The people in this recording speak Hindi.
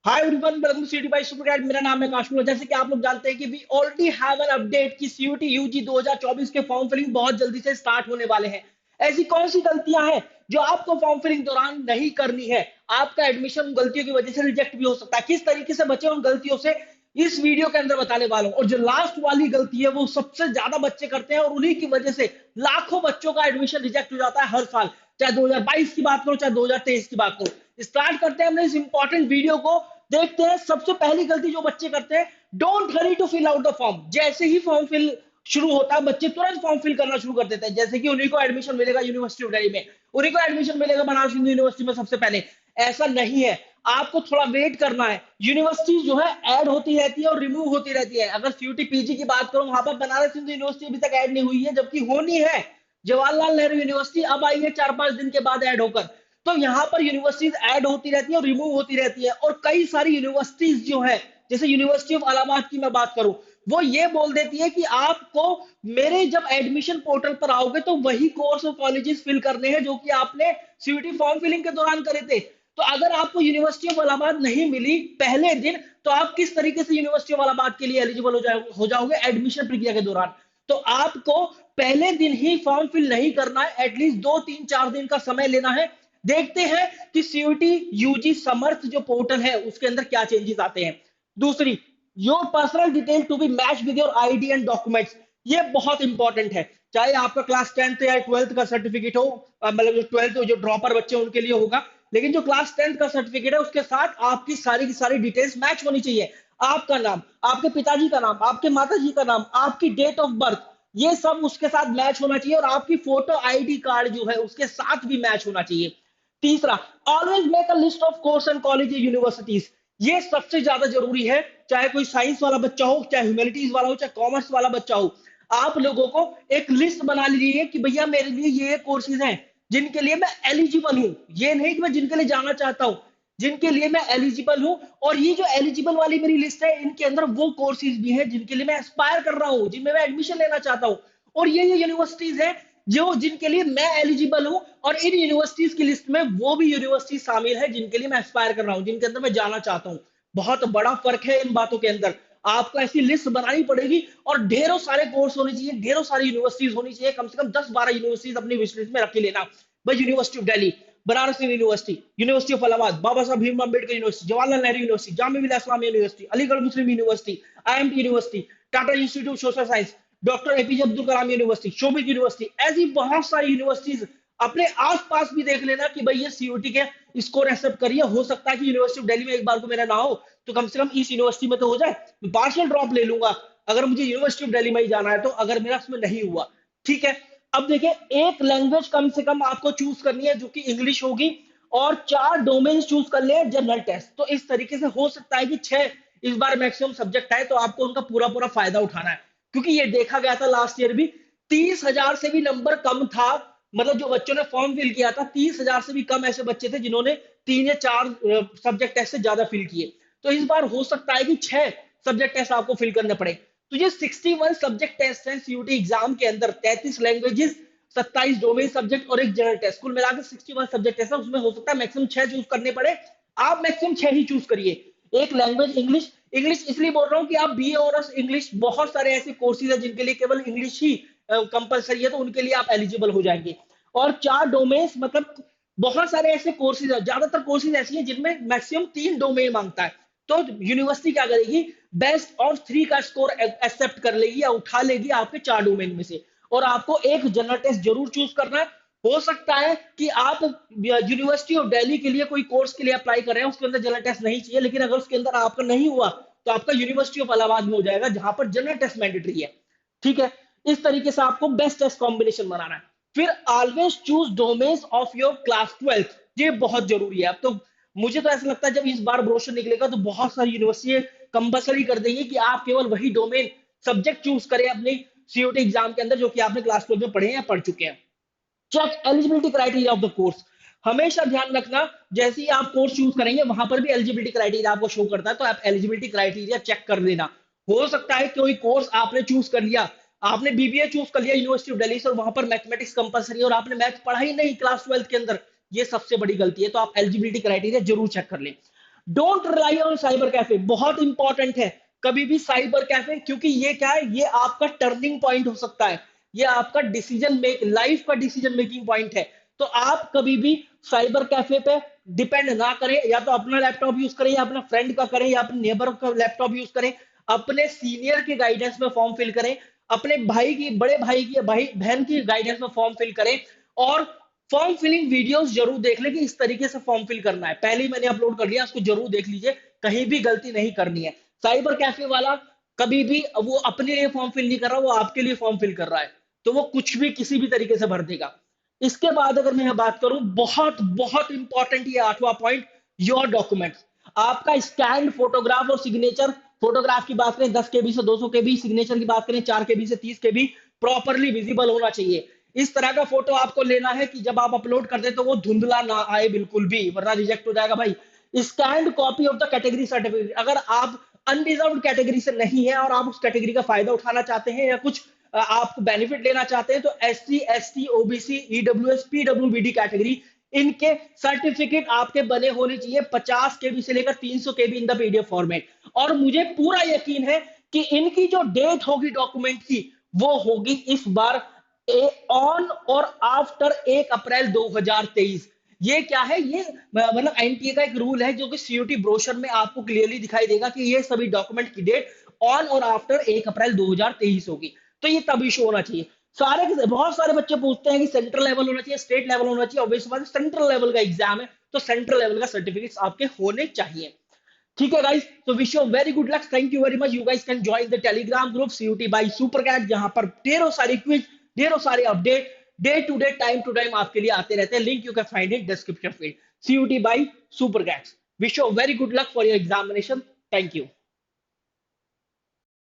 Hi everyone, welcome to city by super guide. मेरा नाम है काशमीर। जैसे कि आप लोग जानते हैं कि we already have an update कि सीयूटी यूजी 2024 के फॉर्म फिलिंग बहुत जल्दी से स्टार्ट होने वाले हैं। ऐसी कौन सी गलतियां हैं जो आपको फॉर्म फिलिंग दौरान नहीं करनी है? आपका एडमिशन उन गलतियों की वजह से रिजेक्ट भी हो सकता है। किस तरीके से बचे उन गलतियों से इस वीडियो के अंदर बताने वाला हूं। और जो लास्ट वाली गलती है वो सबसे ज्यादा बच्चे करते हैं और उन्हीं की वजह से लाखों बच्चों का एडमिशन रिजेक्ट हो जाता है हर साल। चाहे 2022 की बात करो, चाहे 2023 की बात करो। स्टार्ट करते हैं हमने इस इंपॉर्टेंट वीडियो को। देखते हैं सबसे पहली गलती जो बच्चे करते हैं, don't hurry to fill out the form. जैसे ही फॉर्म फिल शुरू होता है बच्चे तुरंत फॉर्म फिल करना शुरू कर देते हैं। जैसे कि उन्हीं को एडमिशन मिलेगा यूनिवर्सिटी ऑफ दिल्ली में, उन्हीं को एडमिशन मिलेगा बनारस हिंदू यूनिवर्सिटी में सबसे पहले। ऐसा नहीं है, आपको थोड़ा वेट करना है। यूनिवर्सिटी जो है ऐड होती रहती है और रिमूव होती रहती है। अगर सीयूटी पीजी की बात करूं, वहां पर बनारस हिंदू यूनिवर्सिटी अभी तक ऐड नहीं हुई है, जबकि होनी है। जवाहरलाल नेहरू यूनिवर्सिटी अब आई है 4-5 दिन के बाद ऐड होकर। तो यहाँ पर यूनिवर्सिटीज ऐड होती रहती है और रिमूव होती रहती है। और कई सारी यूनिवर्सिटीज जो है, जैसे यूनिवर्सिटी ऑफ इलाहाबाद की मैं बात करूं, वो ये बोल देती है कि आपको मेरे जब एडमिशन पोर्टल पर आओगे तो वही कोर्स और कॉलेजेस फिल करने हैं जो कि आपने सीयूटी फॉर्म फिलिंग के दौरान करे थे। तो अगर आपको यूनिवर्सिटी ऑफ इलाहाबाद नहीं मिली पहले दिन, तो आप किस तरीके से यूनिवर्सिटी ऑफ इलाहाबाद के लिए एलिजिबल हो जाओगे एडमिशन प्रक्रिया के दौरान? तो आपको पहले दिन ही फॉर्म फिल नहीं करना है, एटलीस्ट 2-3-4 दिन का समय लेना है। देखते हैं कि सीयूटी यूजी समर्थ जो पोर्टल है उसके अंदर क्या चेंजेस आते हैं। दूसरी, your personal detail to be match with your ID and documents. ये बहुत इंपॉर्टेंट है। चाहे आपका क्लास 10th या 12th का सर्टिफिकेट हो, मतलब जो 12th जो ड्रॉपर बच्चे उनके लिए होगा, लेकिन जो क्लास 10th का सर्टिफिकेट है उसके साथ आपकी सारी की सारी डिटेल्स मैच होनी चाहिए। आपका नाम, आपके पिताजी का नाम, आपके माताजी का नाम, आपकी डेट ऑफ बर्थ, ये सब उसके साथ मैच होना चाहिए। और आपकी फोटो आईडी कार्ड जो है उसके साथ भी मैच होना चाहिए। तीसरा, always make a list of course and college universities. ये सबसे ज्यादा जरूरी है। चाहे कोई साइंस वाला बच्चा हो, चाहे ह्यूमैनिटीज वाला हो, चाहे कॉमर्स वाला बच्चा हो, आप लोगों को एक लिस्ट बना लीजिए कि भैया मेरे लिए ये कोर्सेज हैं जिनके लिए मैं एलिजिबल हूं। ये नहीं कि मैं जिनके लिए जाना चाहता हूं, जिनके लिए मैं एलिजिबल हूं। और ये जो एलिजिबल वाली मेरी लिस्ट है, इनके अंदर वो कोर्सेज भी हैं जिनके लिए मैं एस्पायर कर रहा हूं, जिनमें मैं एडमिशन लेना चाहता हूं। और ये यूनिवर्सिटीज हैं जो जिनके लिए मैं एलिजिबल हूं। और इन यूनिवर्सिटीज की लिस्ट में वो भी यूनिवर्सिटी शामिल है जिनके लिए मैं एस्पायर कर रहा हूं, जिनके अंदर मैं जाना चाहता हूं। बहुत बड़ा फर्क है इन बातों के अंदर। आपको ऐसी लिस्ट बनानी पड़ेगी और ढेरों सारे कोर्स होने चाहिए, ढेरों सारी यूनिवर्सिटीज होनी चाहिए। कम से कम 10-12 यूनिवर्सिटीज अपनी विश लिस्ट में रख के लेना। भाई, university of Delhi, Banaras Hindu university, university of Allahabad, Baba Sahab Bhimrao Ambedkar university, Jawaharlal Nehru university, Jamia Millia Islamia university, Aligarh Muslim university, IMT university, Tata institute of social science, doctor APJ Abdul Kalam university, Shobhit university. ऐसी बहुत सारी यूनिवर्सिटीज अपने आसपास भी देख लेना कि भाई ये सीयूटी के स्कोर एक्सेप्ट करिए। हो सकता है कि यूनिवर्सिटी ऑफ दिल्ली में एक बार को मेरा ना हो, तो कम से कम इस यूनिवर्सिटी में तो हो जाए। मैं पार्शियल ड्रॉप ले लूंगा अगर मुझे यूनिवर्सिटी ऑफ दिल्ली में ही जाना है, तो अगर मेरा उसमें नहीं हुआ, ठीक है। अब देखिए, एक लैंग्वेज कम से कम आपको चूज करनी है जो कि इंग्लिश होगी, और 4 डोमेन चूज कर ले जनरल टेस्ट। तो इस तरीके से हो सकता है कि 6 इस बार मैक्सिमम सब्जेक्ट आए, तो आपको उनका पूरा पूरा फायदा उठाना है। क्योंकि ये देखा गया था लास्ट ईयर भी 30,000 से भी नंबर कम था। मतलब जो बच्चों ने फॉर्म फिल किया था, 30,000 से भी कम ऐसे बच्चे थे जिन्होंने 3 या 4 सब्जेक्ट टेस्ट से ज्यादा फिल किए। तो इस बार हो सकता है कि 6 सब्जेक्ट टेस्ट आपको फिल करने पड़े। तो ये 61 सब्जेक्ट टेस्ट हैं सीयूटी एग्जाम के अंदर। 33 लैंग्वेजेस, 27 डोमेन सब्जेक्ट और एक जनरल टेस्ट, कुल मिलाकर 61 सब्जेक्ट टेस्ट है। उसमें हो सकता है मैक्सिमम 6 चूज करने पड़े। आप मैक्सिमम 6 ही चूज करिए। एक लैंग्वेज इंग्लिश। इंग्लिश इसलिए बोल रहा हूँ कि आप बीए ऑनर्स इंग्लिश, बहुत सारे ऐसे कोर्सेज है जिनके लिए केवल इंग्लिश ही कंपलसरी है, तो उनके लिए आप एलिजिबल हो जाएंगे। और 4 डोमेन्स, मतलब बहुत सारे ऐसे कोर्सेज है, ज्यादातर कोर्सेज ऐसी हैं जिनमें मैक्सिमम 3 डोमेन मांगता है। तो यूनिवर्सिटी क्या करेगी, बेस्ट और 3 का स्कोर एक्सेप्ट कर लेगी या उठा लेगी आपके 4 डोमेन में से। और आपको एक जनरल टेस्ट जरूर चूज करना है। हो सकता है कि आप यूनिवर्सिटी ऑफ दिल्ली के लिए कोई कोर्स के लिए अप्लाई कर रहे हैं, उसके अंदर जनरल टेस्ट नहीं चाहिए, लेकिन अगर उसके अंदर आपका नहीं हुआ तो आपका यूनिवर्सिटी ऑफ इलाहाबाद में हो जाएगा, जहां पर जनरल टेस्ट मैंडेटरी है। ठीक है। इस तरीके से आपको बेस्ट टेस्ट कॉम्बिनेशन बनाना है। फिर always choose domains of your class 12th। ये बहुत जरूरी है। अब तो मुझे तो ऐसा लगता है जब इस बार ब्रोशर निकलेगा तो बहुत सारी यूनिवर्सिटी कंपलसरी कर देंगी कि आप केवल वही डोमेन सब्जेक्ट चूज करें अपनी सीयूटी एग्जाम के अंदर जो कि आपने क्लास 12 में पढ़े हैं या पढ़ चुके हैं। Check eligibility criteria of the course. हमेशा ध्यान रखना, जैसे ही आप कोर्स चूज करेंगे वहां पर भी एलिजिबिलिटी क्राइटेरिया आपको शो करता है, तो आप एलिजिबिलिटी क्राइटेरिया चेक कर लेना। हो सकता है कोई कोर्स आपने चूज कर लिया, आपने बीबीए चूज कर लिया यूनिवर्सिटी ऑफ दिल्ली से, और वहां पर मैथमेटिक्स कंपलसरी और आपने मैथ पढ़ा ही नहीं क्लास 12 के अंदर। ये सबसे बड़ी गलती है, तो आप एलिजिबिलिटी क्राइटेरिया जरूर चेक कर लें। Don't rely on cyber cafe, बहुत इंपॉर्टेंट है। कभी भी साइबर कैफे, क्योंकि ये क्या है, ये आपका टर्निंग पॉइंट हो सकता है, ये आपका डिसीजन मेक लाइफ का डिसीजन मेकिंग पॉइंट है। तो आप कभी भी साइबर कैफे पे डिपेंड ना करें, या तो अपना लैपटॉप यूज करें, या अपना फ्रेंड का करें, या अपने नेबर का लैपटॉप यूज करें। अपने सीनियर के गाइडेंस में फॉर्म फिल करें, अपने भाई की, बड़े भाई की, भाई बहन की गाइडेंस में फॉर्म फिल करें। और फॉर्म फिलिंग वीडियोस जरूर देख लें कि इस तरीके से फॉर्म फिल करना है। पहले ही मैंने अपलोड कर लिया, उसको जरूर देख लीजिए, कहीं भी गलती नहीं करनी है। साइबर कैफे वाला कभी भी वो अपने लिए फॉर्म फिल नहीं कर रहा, वो आपके लिए फॉर्म फिल कर रहा है, तो वो कुछ भी किसी भी तरीके से भर देगा। इसके बाद अगर मैं बात करूं, बहुत बहुत इंपॉर्टेंट ये 8वां पॉइंट, योर डॉक्यूमेंट्स। आपका स्कैन फोटोग्राफ और सिग्नेचर, फोटोग्राफ की बात करें 10 केबी से 200 केबी, सिग्नेचर की बात करें 4 केबी से 30 केबी, प्रॉपरली विजिबल होना चाहिए। इस तरह का फोटो आपको लेना है कि जब आप अपलोड कर दे तो वो धुंधला ना आए बिल्कुल भी, वरना रिजेक्ट हो जाएगा भाई। Scanned copy of the category certificate, अगर आप अनरिजर्व कैटेगरी से नहीं है और आप उस कैटेगरी का फायदा उठाना चाहते हैं, या कुछ आप बेनिफिट लेना चाहते हैं, तो SC, ST, OBC, EWS, PWBD category, इनके सर्टिफिकेट आपके बने होने चाहिए 50 केबी से लेकर 300 केबी इन द पीडीएफ फॉर्मेट। और मुझे पूरा यकीन है कि इनकी जो डेट होगी डॉक्यूमेंट की, वो होगी इस बार ऑन और आफ्टर 1 अप्रैल 2023। ये क्या है, ये मतलब एनटीए का एक रूल है, जो कि सीयूटी ब्रोशर में आपको क्लियरली दिखाई देगा कि ये सभी डॉक्यूमेंट की डेट ऑन और आफ्टर 1 अप्रैल 2023 होगी। तो ये तभी शो होना चाहिए। सारे के बहुत सारे बच्चे पूछते हैं कि सेंट्रल लेवल होना चाहिए, स्टेट लेवल होना चाहिए। ऑब्वियसली सेंट्रल लेवल का एग्जाम है, तो सेंट्रल लेवल का सर्टिफिकेट्स आपके होने चाहिए। ठीक है गाइस, तो wish you very good luck, thank you very much. You guys can join the Telegram group CUT by Supercat, जहां पर ढेरों सारी क्विज, ढेरों सारे update day to day, time to time आपके लिए आते रहते हैं। Link you can find it description field, CUT by Supercat. Wish you very good luck for your examination, thank you.